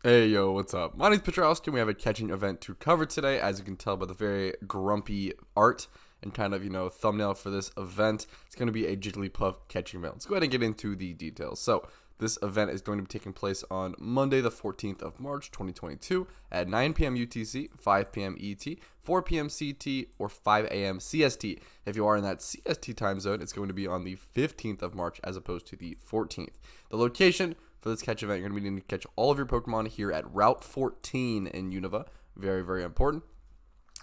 Hey yo, what's up? My name's Petrowski and we have a catching event to cover today. As you can tell by the very grumpy art and kind of, thumbnail for this event, it's going to be a Jigglypuff catching event. Let's go ahead and get into the details. So, this event is going to be taking place on Monday the 14th of March, 2022 at 9 p.m. UTC, 5 p.m. ET, 4 p.m. CT, or 5 a.m. CST. If you are in that CST time zone, it's going to be on the 15th of March as opposed to the 14th. The location for this catch event, you're going to be needing to catch all of your Pokemon here at Route 14 in Unova. Very, very important.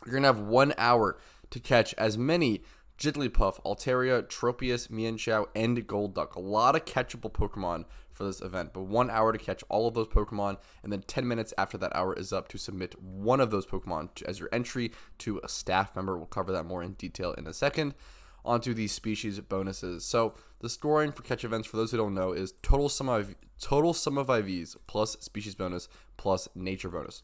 You're going to have 1 hour to catch as many Jigglypuff, Altaria, Tropius, Mienshao, and Golduck. A lot of catchable Pokemon for this event, but 1 hour to catch all of those Pokemon, and then 10 minutes after that hour is up to submit one of those Pokemon as your entry to a staff member. We'll cover that more in detail in a second. Onto the species bonuses. So the scoring for catch events, for those who don't know, is total sum of IVs plus species bonus plus nature bonus.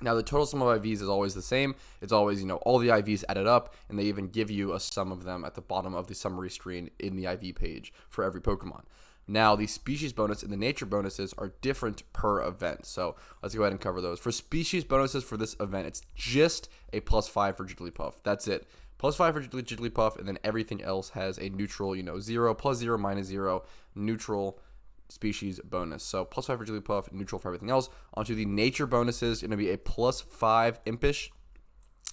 Now, the total sum of IVs is always the same. It's always, all the IVs added up, and they even give you a sum of them at the bottom of the summary screen in the IV page for every Pokemon. Now, the species bonus and the nature bonuses are different per event. So let's go ahead and cover those. For species bonuses for this event, it's just a +5 for Jigglypuff. That's it. +5 for Jigglypuff, and then everything else has a neutral, 0, +0, -0, neutral species bonus. So +5 for Jigglypuff, neutral for everything else. Onto the nature bonuses, going to be a +5 Impish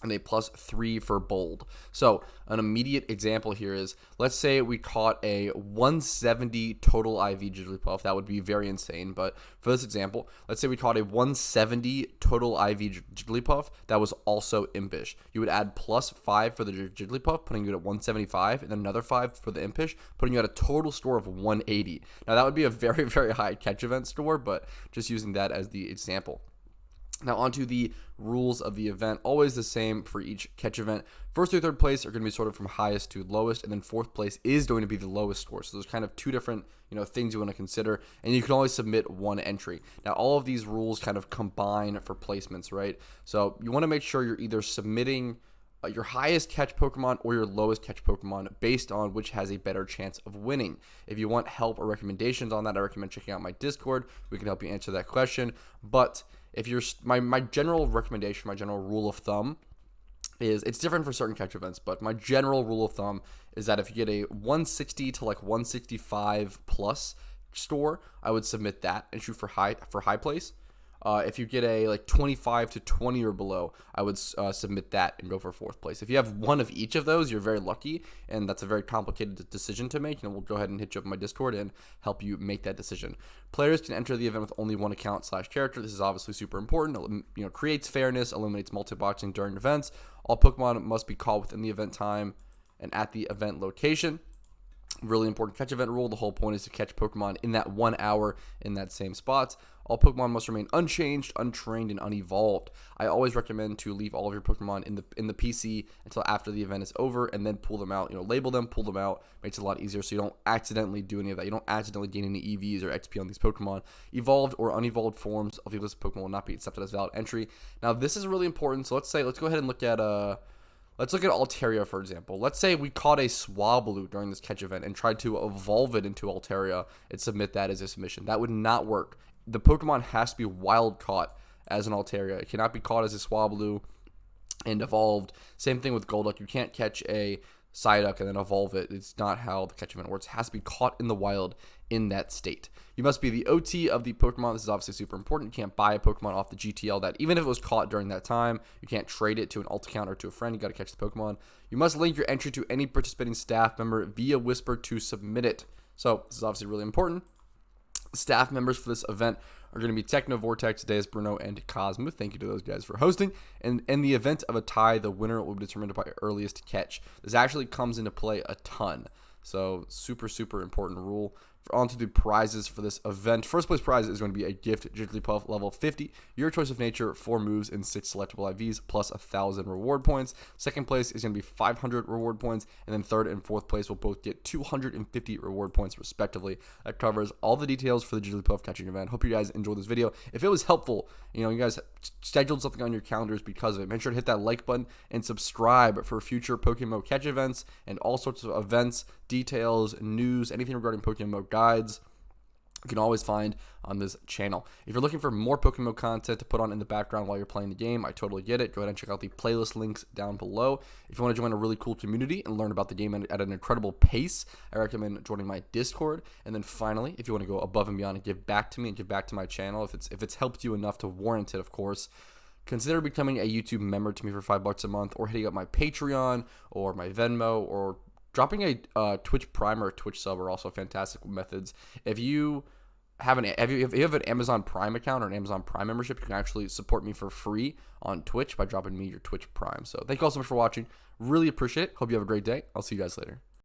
and a +3 for bold. So an immediate example here is, let's say we caught a 170 total IV Jigglypuff. That would be very insane, but for this example, let's say we caught a 170 total IV Jigglypuff that was also Impish. You would add +5 for the Jigglypuff, putting you at 175, and then another 5 for the Impish, putting you at a total score of 180. Now that would be a very, very high catch event score, but just using that as the example. Now onto the rules of the event, always the same for each catch event. First through third place are going to be sorted from highest to lowest, and then fourth place is going to be the lowest score. So there's kind of two different things you want to consider, and you can only submit one entry. Now all of these rules kind of combine for placements, right? So you want to make sure you're either submitting your highest catch Pokemon or your lowest catch Pokemon based on which has a better chance of winning. If you want help or recommendations on that, I recommend checking out my Discord. We can help you answer that question. But if you're my general recommendation, my general rule of thumb is, it's different for certain catch events, but my general rule of thumb is that if you get a 160 to 165 plus score, I would submit that and shoot for high place. If you get a 25 to 20 or below, I would submit that and go for fourth place. If you have one of each of those, you're very lucky, and that's a very complicated decision to make. We'll go ahead and hit you up on my Discord and help you make that decision. Players can enter the event with only one account/character. This is obviously super important. Creates fairness, eliminates multi-boxing during events. All Pokemon must be caught within the event time and at the event location. Really important catch event rule. The whole point is to catch Pokemon in that 1 hour in that same spot. All Pokemon must remain unchanged, untrained, and unevolved. I always recommend to leave all of your Pokemon in the PC until after the event is over, and then pull them out. Label them, pull them out. Makes it a lot easier so you don't accidentally do any of that. You don't accidentally gain any EVs or XP on these Pokemon. Evolved or unevolved forms of the listed Pokemon will not be accepted as valid entry. Now this is really important. So let's go ahead and look at Let's look at Altaria, for example. Let's say we caught a Swablu during this catch event and tried to evolve it into Altaria and submit that as a submission. That would not work. The Pokemon has to be wild caught as an Altaria. It cannot be caught as a Swablu and evolved. Same thing with Golduck. You can't catch a Psyduck and then evolve it. It's not how the catch event works. It has to be caught in the wild in that state. You must be the OT of the Pokemon. This is obviously super important. You can't buy a Pokemon off the GTL that, even if it was caught during that time, you can't trade it to an alt account or to a friend. You got to catch the Pokemon. You must link your entry to any participating staff member via Whisper to submit it. So this is obviously really important. Staff members for this event are going to be Techno Vortex, Deus Bruno, and Cosmo. Thank you to those guys for hosting. And in the event of a tie, the winner will be determined by earliest catch. This actually comes into play a ton. So super, super important rule. On to the prizes for this event. First place prize is going to be a gift Jigglypuff level 50, your choice of nature, 4 moves, and 6 selectable IVs, plus 1,000 reward points. Second place is going to be 500 reward points, and then third and fourth place will both get 250 reward points respectively. That covers all the details for the Jigglypuff catching event. Hope you guys enjoyed this video. If it was helpful, you guys scheduled something on your calendars because of it, make sure to hit that like button and subscribe for future PokeMMO catch events and all sorts of events, details, news, anything regarding PokeMMO Guides. you can always find on this channel. If you're looking for more PokeMMO content to put on in the background while you're playing the game, I totally get it. Go ahead and check out the playlist links down below. If you want to join a really cool community and learn about the game at an incredible pace, I recommend joining my Discord. And then finally, if you want to go above and beyond and give back to me and give back to my channel, if it's helped you enough to warrant it, of course, consider becoming a YouTube member to me for $5 a month, or hitting up my Patreon or my Venmo, or dropping a Twitch Prime or a Twitch sub are also fantastic methods. If you have an Amazon Prime account or an Amazon Prime membership, you can actually support me for free on Twitch by dropping me your Twitch Prime. So thank you all so much for watching. Really appreciate it. Hope you have a great day. I'll see you guys later.